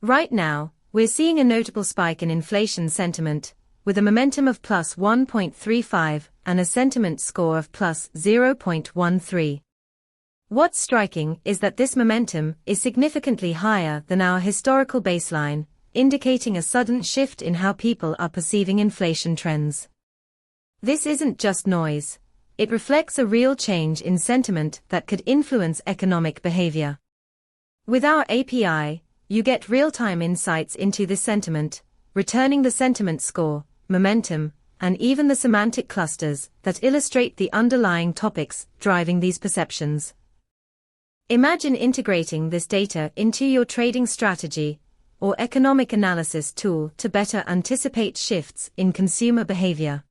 Right now, we're seeing a notable spike in inflation sentiment, with a momentum of plus 1.35 and a sentiment score of plus 0.13. What's striking is that this momentum is significantly higher than our historical baseline, indicating a sudden shift in how people are perceiving inflation trends. This isn't just noise. It reflects a real change in sentiment that could influence economic behavior. With our API, you get real-time insights into this sentiment, returning the sentiment score, momentum, and even the semantic clusters that illustrate the underlying topics driving these perceptions. Imagine integrating this data into your trading strategy or economic analysis tool to better anticipate shifts in consumer behavior.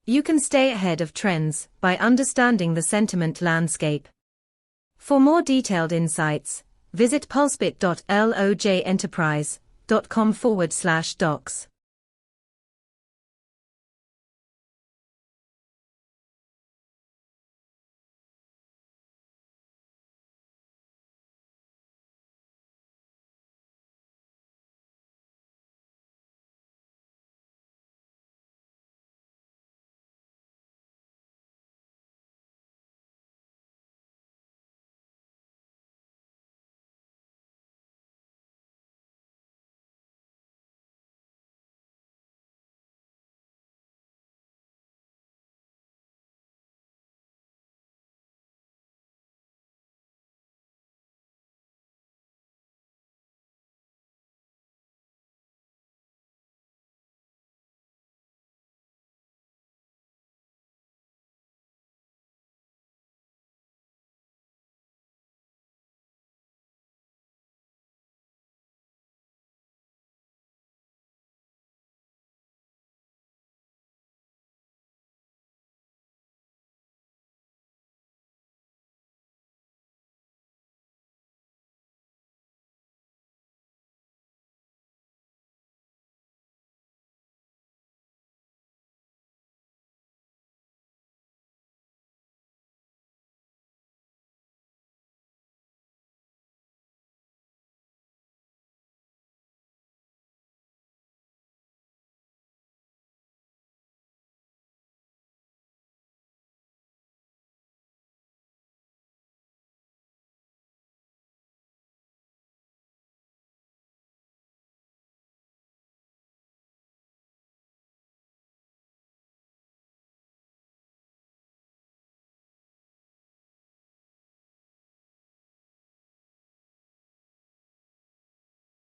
You can stay ahead of trends by understanding the sentiment landscape. For more detailed insights, visit pulsebit.lojenterprise.com/docs.